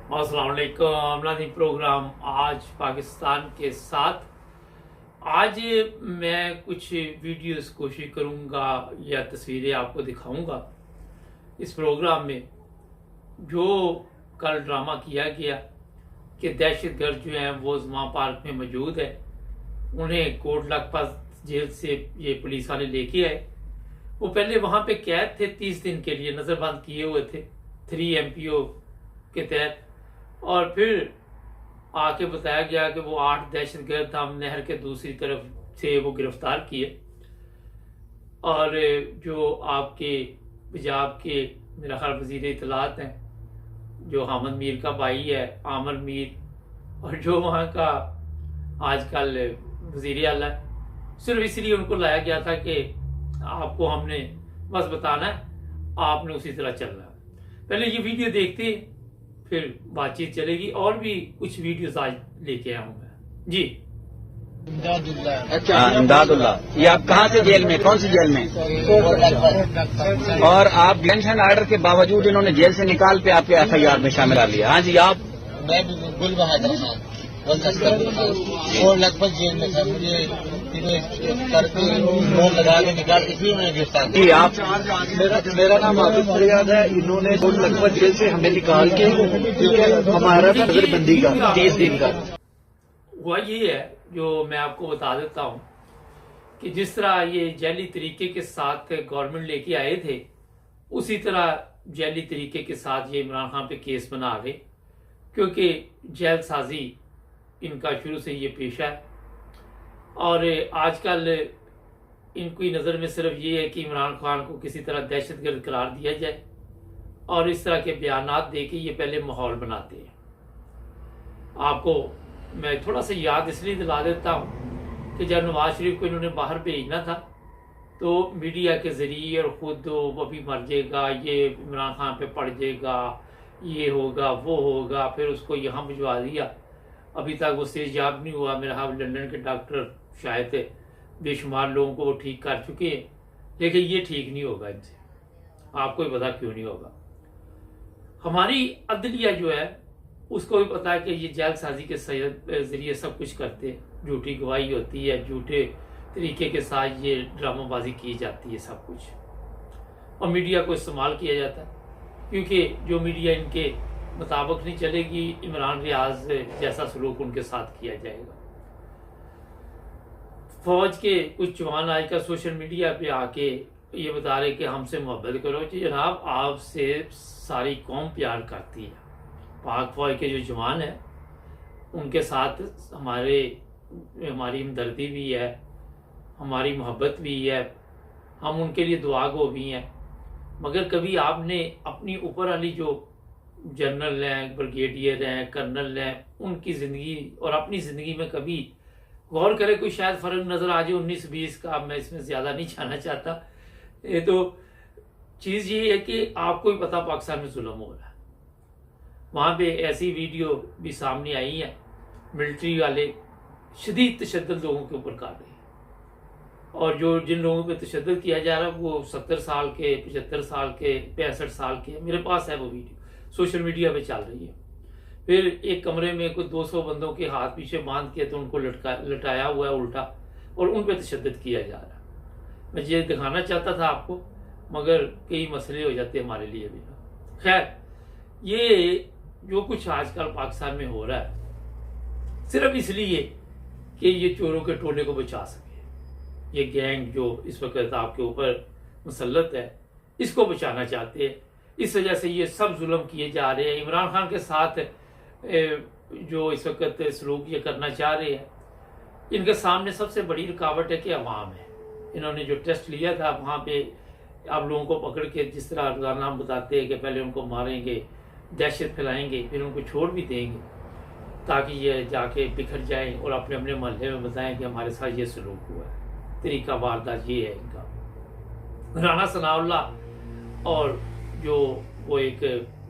अस्सलाम वालेकुम नाज़रीन। प्रोग्राम आज पाकिस्तान के साथ। आज मैं कुछ वीडियोस कोशिश करूंगा या तस्वीरें आपको दिखाऊंगा इस प्रोग्राम में। जो कल ड्रामा किया गया कि दहशतगर्द जो हैं वो ज़मा पार्क में मौजूद है, उन्हें कोट लखपत जेल से ये पुलिस वाले लेके आए। वो पहले वहां पे कैद थे 30 दिन के लिए, नज़रबंद किए हुए थे 3 MPO के तहत। और फिर आके बताया गया कि वो 8 दहशतगर्द हम नहर के दूसरी तरफ से वो गिरफ्तार किए। और जो आपके पंजाब के मेरा ख्याल वजीर इत्तलात हैं, जो हामिद मीर का भाई है आमिर मीर, और जो वहाँ का आजकल वजीर आला है, सिर्फ इसलिए उनको लाया गया था कि आपको हमने बस बताना है, आपने उसी तरह चलना है। पहले ये वीडियो देखते हैं, फिर बातचीत चलेगी। और भी कुछ वीडियोस आज लेके आया हूं मैं जी। अच्छा, इमदादुल्ला, ये आप कहाँ से जेल में, कौन सी जेल में? और आप डिटेंशन ऑर्डर के बावजूद इन्होंने जेल से निकाल के आपके FIR में शामिल कर लिया? हाँ जी, आप? मैं गुल बहादुर खान और लगभग जेल में था। मुझे लगा के निकाल के मैंने गिरफ्तार जी, आप? मेरा नाम आबिद फरियाद है। इन्होंने लगभग जेल से हमें निकाल के हमारा नजरबंदी का 30 दिन का हुआ। ये है जो मैं आपको बता देता हूँ कि जिस तरह ये जैली तरीके के साथ गवर्नमेंट लेके आए थे, उसी तरह जैली तरीके के साथ ये इमरान खान पे केस बना रहे, क्योंकि जेल साजी इनका शुरू से ये पेशा है। और आजकल इनकी नज़र में सिर्फ ये है कि इमरान खान को किसी तरह दहशतगर्द करार दिया जाए, और इस तरह के बयानात दे के ये पहले माहौल बनाते हैं। आपको मैं थोड़ा सा याद इसलिए दिला देता हूँ कि जब नवाज शरीफ को इन्होंने बाहर भेजना था, तो मीडिया के ज़रिए और ख़ुद वो भी मर जाएगा, ये इमरान खान पे पड़ जाएगा, ये होगा वो होगा, फिर उसको यहाँ भिजवा दिया। अभी तक वो सेहतयाब नहीं हुआ। मेरा हाल लंदन के डॉक्टर शायद बेशुमार लोगों को वो ठीक कर चुके हैं, लेकिन ये ठीक नहीं होगा इनसे। आपको भी पता क्यों नहीं होगा। हमारी अदलिया जो है उसको भी पता है कि ये जेल साजी के जरिए सब कुछ करते हैं। झूठी गवाही होती है, झूठे तरीके के साथ ये ड्रामाबाजी की जाती है सब कुछ, और मीडिया को इस्तेमाल किया जाता है, क्योंकि जो मीडिया इनके मुताबिक नहीं चलेगी, इमरान रियाज जैसा सलूक उनके साथ किया जाएगा। फौज के कुछ जवान आजकल सोशल मीडिया पे आके ये बता रहे कि हमसे मोहब्बत करो। जी जनाब, आपसे सारी कौम प्यार करती है। पाक फौज के जो जवान हैं उनके साथ हमारी हमदर्दी भी है, हमारी मोहब्बत भी है, हम उनके लिए दुआ गो भी हैं। मगर कभी आपने अपनी ऊपर वाली जो जनरल हैं, ब्रिगेडियर हैं, कर्नल हैं, उनकी ज़िंदगी और अपनी ज़िंदगी में कभी गौर करे? कोई शायद फ़र्क नज़र आ जाए 19-20 का। मैं इसमें ज़्यादा नहीं जाना चाहता। ये तो चीज़ ये है कि आपको भी पता पाकिस्तान में जुल्म हो रहा है। वहाँ पे ऐसी वीडियो भी सामने आई है, मिलिट्री वाले शदीद तशद्दुद लोगों के ऊपर कर रहे हैं, और जो जिन लोगों पे तशद्दुद किया जा रहा है वो 70 साल के, 75 साल के, 65 साल के। मेरे पास है वो वीडियो, सोशल मीडिया पे चल रही है। फिर एक कमरे में कुछ 200 बंदों के हाथ पीछे बांध के तो उनको लटाया हुआ है उल्टा, और उन पे तशद्दुद किया जा रहा है। मैं ये दिखाना चाहता था आपको, मगर कई मसले हो जाते हैं हमारे लिए भी। खैर, ये जो कुछ आजकल पाकिस्तान में हो रहा है सिर्फ इसलिए कि ये चोरों के टोले को बचा सके। ये गैंग जो इस वक्त आपके ऊपर मुसल्लत है, इसको बचाना चाहते हैं। इस वजह से ये सब जुल्म किए जा रहे हैं। इमरान खान के साथ जो इस वक्त सलूक ये करना चाह रहे हैं, इनके सामने सबसे बड़ी रुकावट है कि अवाम है। इन्होंने जो टेस्ट लिया था वहाँ पे आप लोगों को पकड़ के जिस तरह रोजाना हम बताते हैं कि पहले उनको मारेंगे, दहशत फैलाएंगे, फिर उनको छोड़ भी देंगे ताकि ये जाके बिखर जाएं और अपने अपने मोहल्ले में बताएं कि हमारे साथ ये सलूक हुआ है। तरीका वारदात ये है इनका। राना सनाउल्लाह और जो वो एक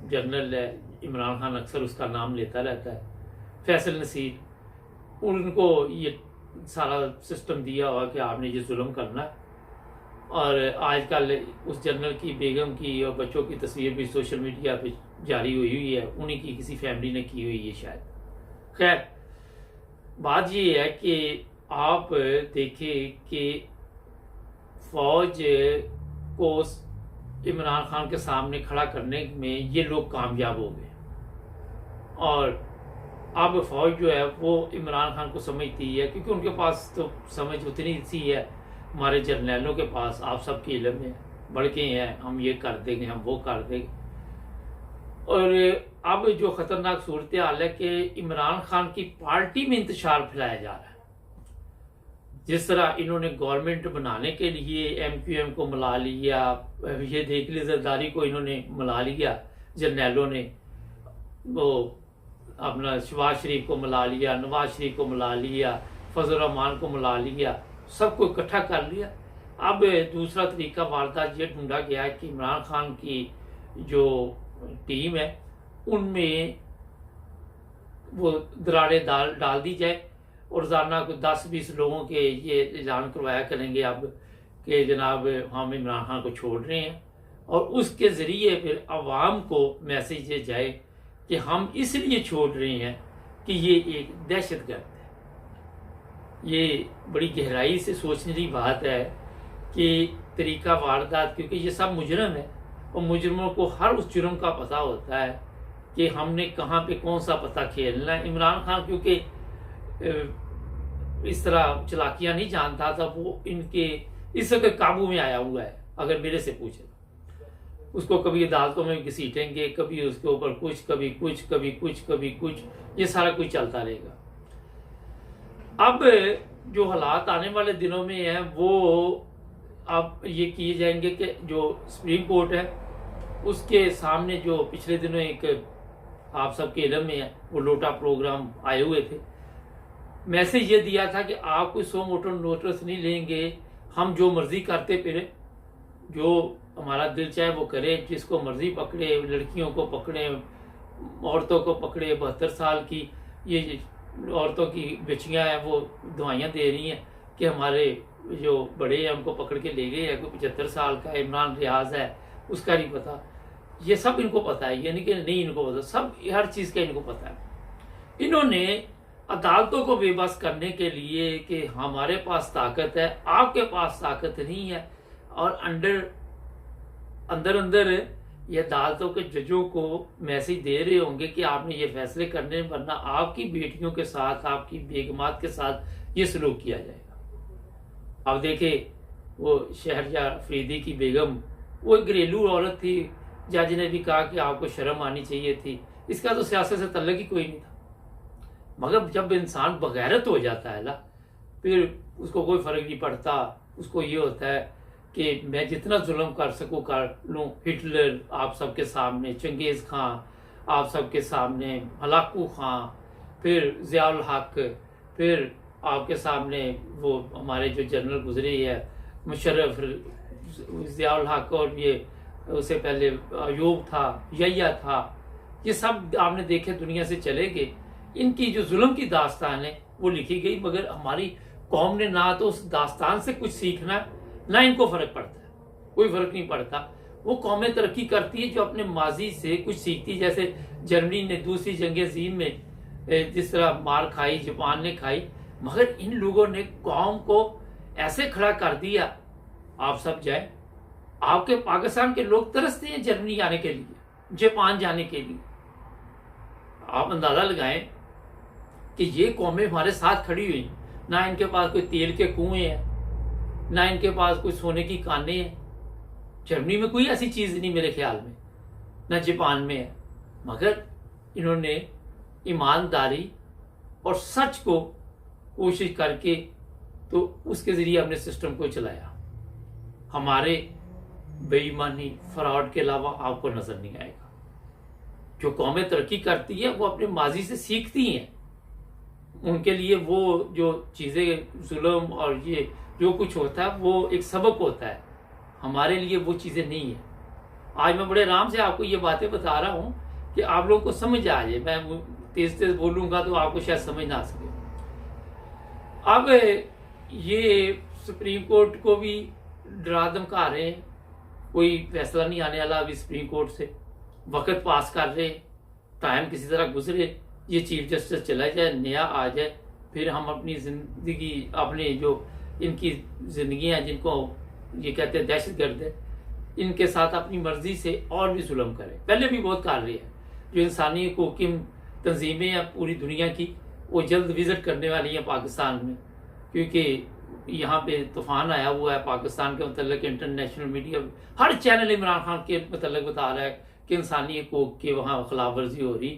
जनरल है, इमरान खान अक्सर उसका नाम लेता रहता है, फैसल नसीर, उनको ये सारा सिस्टम दिया हुआ कि आपने ये जुल्म करना है। और आजकल उस जनरल की बेगम की और बच्चों की तस्वीर भी सोशल मीडिया पे जारी हुई है, उन्हीं की किसी फैमिली ने की हुई है शायद। खैर, बात ये है कि आप देखें कि फौज को इमरान खान के सामने खड़ा करने में ये लोग कामयाब हो गए, और अब फौज जो है वो इमरान खान को समझती है, क्योंकि उनके पास तो समझ उतनी सी है हमारे जर्नैलों के पास, आप सबके इल्म में बड़के हैं, हम ये कर देंगे, हम वो कर देंगे। और अब जो खतरनाक सूरत हाल है कि इमरान खान की पार्टी में इंतशार फैलाया जा रहा है। जिस तरह इन्होंने गवर्नमेंट बनाने के लिए MQM को मिला लिया, ये देख ली जरदारी को इन्होंने मिला लिया, जर्नैलों ने वो अपना शहबाज शरीफ को मिला लिया, नवाज शरीफ को मिला लिया, फजल रहमान को मिला लिया, सबको इकट्ठा कर लिया। अब दूसरा तरीका वारदात ये ढूंढा गया है कि इमरान खान की जो टीम है उनमें वो दरारें डाल दी जाए, और रोजाना को 10-20 लोगों के ये ऐलान करवाया करेंगे अब कि जनाब हम इमरान खान को छोड़ रहे हैं, और उसके ज़रिए फिर अवाम को मैसेज ये जाए कि हम इसलिए छोड़ रहे हैं कि ये एक दहशतगर्द है। ये बड़ी गहराई से सोचने की बात है कि तरीका वारदात, क्योंकि ये सब मुजरम है और मुजरमों को हर उस जुर्म का पता होता है कि हमने कहाँ पे कौन सा पता खेलना है। इमरान खान क्योंकि इस तरह चलाकियां नहीं जानता था, वो इनके इस वक्त काबू में आया हुआ है। अगर मेरे से पूछे उसको कभी अदालतों में घसीटेंगे, कभी उसके ऊपर कुछ, कभी कुछ, कभी कुछ, कभी कुछ, ये सारा कुछ चलता रहेगा। अब जो हालात आने वाले दिनों में है वो अब ये किए जाएंगे कि जो सुप्रीम कोर्ट है उसके सामने जो पिछले दिनों एक आप सबके इल्म में है वो लोटा प्रोग्राम आए हुए थे, मैसेज ये दिया था कि आप कोई 100 मोटर नोटिस नहीं लेंगे, हम जो मर्जी करते फिरे, जो हमारा दिल चाहे वो करे, जिसको मर्जी पकड़े, लड़कियों को पकड़े, औरतों को पकड़े। 72 साल की ये औरतों की बच्चियां हैं वो दवाइयाँ दे रही हैं कि हमारे जो बड़े हैं उनको पकड़ के ले गए हैं, कोई 75 साल का इमरान रियाज है उसका नहीं पता। ये सब इनको पता है, यानी कि नहीं इनको पता, सब हर चीज़ का इनको पता है। इन्होंने अदालतों को बेबस करने के लिए कि हमारे पास ताकत है, आपके पास ताकत नहीं है, और अंदर अंदर ये अदालतों के जजों को मैसेज दे रहे होंगे कि आपने ये फैसले करने, वरना आपकी बेटियों के साथ, आपकी बेगमात के साथ ये सलूक किया जाएगा। अब देखे वो शहरयार अफरीदी की बेगम, वो एक घरेलू औरत थी, जज ने भी कहा कि आपको शर्म आनी चाहिए थी, इसका तो सियासत से तल्लुक ही कोई नहीं था। मगर जब इंसान बगैरत हो जाता है ना, फिर उसको कोई फर्क नहीं पड़ता, उसको ये होता है कि मैं जितना जुल्म कर सकूं कर लूं। हिटलर आप सबके सामने, चंगेज़ खां आप सबके सामने, हलाकू खां, फिर ज़ियाउल हक, फिर आपके सामने वो हमारे जो जनरल गुजरे है मुशर्रफ, ज़ियाउल हक, और ये उससे पहले अयूब था, यहिया था, ये सब आपने देखे दुनिया से चले गए। इनकी जो जुल्म की दास्तान है वो लिखी गई, मगर हमारी कौम ने ना तो उस दास्तान से कुछ सीखना, ना इनको फर्क पड़ता है, कोई फर्क नहीं पड़ता। वो कौमें तरक्की करती है जो अपने माजी से कुछ सीखती है। जैसे जर्मनी ने दूसरी जंग अज़ीम में जिस तरह मार खाई, जापान ने खाई, मगर इन लोगों ने कौम को ऐसे खड़ा कर दिया। आप सब जाए, आपके पाकिस्तान के लोग तरसते हैं जर्मनी आने के लिए, जापान जाने के लिए। आप अंदाजा लगाएं कि ये कौमें हमारे साथ खड़ी हुई, ना इनके पास कोई तेल के कुएं हैं, ना इनके पास कोई सोने की कानें हैं। जर्मनी में कोई ऐसी चीज नहीं मेरे ख्याल में, ना जापान में है, मगर इन्होंने ईमानदारी और सच को कोशिश करके तो उसके जरिए अपने सिस्टम को चलाया। हमारे बेईमानी, फ्रॉड के अलावा आपको नजर नहीं आएगा। जो कौमें तरक्की करती है वो अपने माजी से सीखती हैं, उनके लिए वो जो चीजें जुल्म और ये जो कुछ होता है वो एक सबक होता है, हमारे लिए वो चीजें नहीं है। आज मैं बड़े आराम से आपको ये बातें बता रहा हूं कि आप लोगों को समझ आ जाए। मैं तेज तेज बोलूंगा तो आपको शायद समझ ना आ सके। अब ये सुप्रीम कोर्ट को भी डरा धमका रहे हैं, कोई फैसला नहीं आने वाला अभी सुप्रीम कोर्ट से। वक्त पास कर रहे, टाइम किसी तरह गुजरे, ये चीफ जस्टिस चला जाए, नया आ जाए, फिर हम अपनी जिंदगी, अपने जो इनकी जिंदगियां जिनको ये कहते हैं दहशतगर्द है, इनके साथ अपनी मर्जी से और भी जुल्म करें। पहले भी बहुत कर रही है। जो इंसानी हकूक़ की तंजीमें हैं पूरी दुनिया की, वो जल्द विजिट करने वाली हैं पाकिस्तान में, क्योंकि यहाँ पे तूफान आया हुआ है पाकिस्तान के मतलब। इंटरनेशनल मीडिया हर चैनल इमरान खान के मतलब बता रहा है कि इंसानी हकूक़ की वहाँ खिलाफ वर्जी हो रही।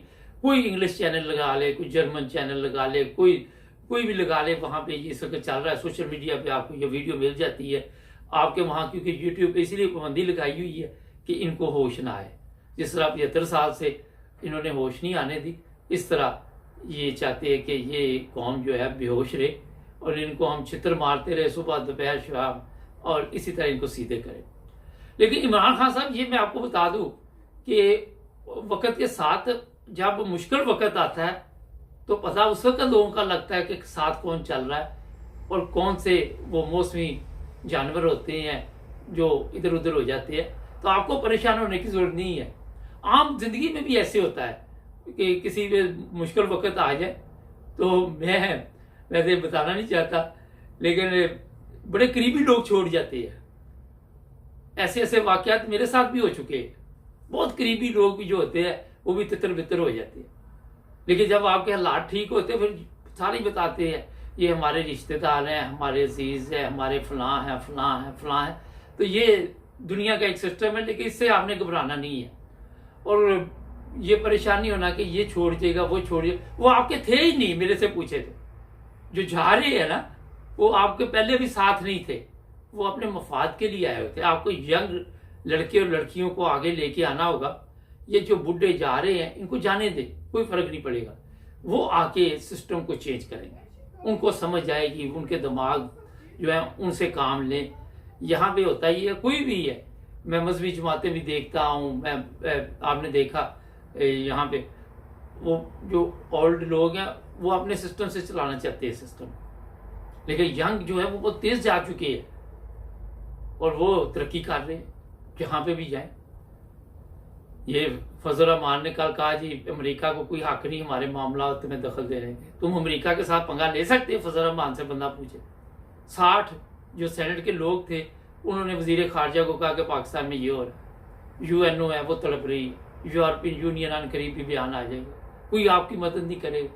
कोई इंग्लिश चैनल लगा ले, कोई जर्मन चैनल लगा ले, कोई भी लगा ले, वहाँ पे ये सब चल रहा है। सोशल मीडिया पे आपको ये वीडियो मिल जाती है आपके वहाँ, क्योंकि यूट्यूब पे इसीलिए पाबंदी लगाई हुई है कि इनको होश ना आए। जिस तरह 75 साल से इन्होंने होश नहीं आने दी, इस तरह ये चाहते हैं कि ये कौम जो है बेहोश रहे और इनको हम छितर मारते रहे सुबह दोपहर शाम, और इसी तरह इनको सीधे करें। लेकिन इमरान खान साहब, ये मैं आपको बता दूं कि वक्त के साथ जब मुश्किल वक्त आता है तो पता उस वक्त लोगों का लगता है कि साथ कौन चल रहा है और कौन से वो मौसमी जानवर होते हैं जो इधर उधर हो जाते हैं। तो आपको परेशान होने की जरूरत नहीं है। आम जिंदगी में भी ऐसे होता है कि किसी भी मुश्किल वक्त आ जाए, तो मैं वैसे बताना नहीं चाहता, लेकिन बड़े करीबी लोग छोड़ जाते हैं। ऐसे ऐसे वाकयात मेरे साथ भी हो चुके हैं। बहुत करीबी लोग भी जो होते हैं वो भी तितर बितर हो जाते हैं। लेकिन जब आपके हालात ठीक होते हैं फिर सारे बताते हैं ये हमारे रिश्तेदार हैं, हमारे अजीज हैं, हमारे फलां हैं, फलां हैं, फलां हैं। तो ये दुनिया का एक सिस्टम है, लेकिन इससे आपने घबराना नहीं है और ये परेशानी होना कि ये छोड़ जाएगा, वो छोड़ जाएगा। वो आपके थे ही नहीं, मेरे से पूछे थे। जो जा रहे हैं ना, वो आपके पहले भी साथ नहीं थे, वो अपने मफाद के लिए आए होते। आपको यंग लड़के और लड़कियों को आगे लेके आना होगा। ये जो बुढ़े जा रहे हैं इनको जाने दे, कोई फर्क नहीं पड़ेगा। वो आके सिस्टम को चेंज करेंगे, उनको समझ आएगी, उनके दिमाग जो है उनसे काम लें। यहाँ पे होता ही है, कोई भी है, मैं मजहबी जमातें भी देखता हूँ, मैं आपने देखा यहाँ पे वो जो ओल्ड लोग हैं वो अपने सिस्टम से चलाना चाहते हैं सिस्टम, लेकिन यंग जो है वो बहुत तेज जा चुके हैं और वो तरक्की कर रहे हैं जहाँ पे भी जाए। ये फजल रहमान ने कल कहा जी अमेरिका को कोई हक नहीं हमारे मामला में दखल दे रहे हैं। तुम अमेरिका के साथ पंगा ले सकते हैं? फजल रहमान से बंदा पूछे। 60 जो सेनेट के लोग थे उन्होंने वजीर खारजा को कहा कि पाकिस्तान में ये हो रहा है, यूएनओ है वो तड़प रही है, यूरोपियन यूनियन आने करीब भी बयान आ जाएगा, कोई आपकी मदद नहीं करेगा,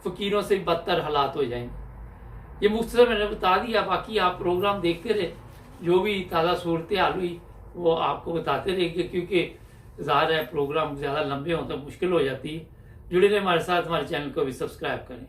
फकीरों से बदतर हालात हो जाएंगे। ये मुख्तसर मैंने बता दिया, बाकी आप प्रोग्राम देखते रहे, जो भी ताज़ा सूरत हाल हुई वो आपको बताते रहेंगे, क्योंकि ज़ाहिर है प्रोग्राम ज़्यादा लंबे हों तो मुश्किल हो जाती है। जुड़े रहे हमारे साथ, हमारे चैनल को भी सब्सक्राइब करें।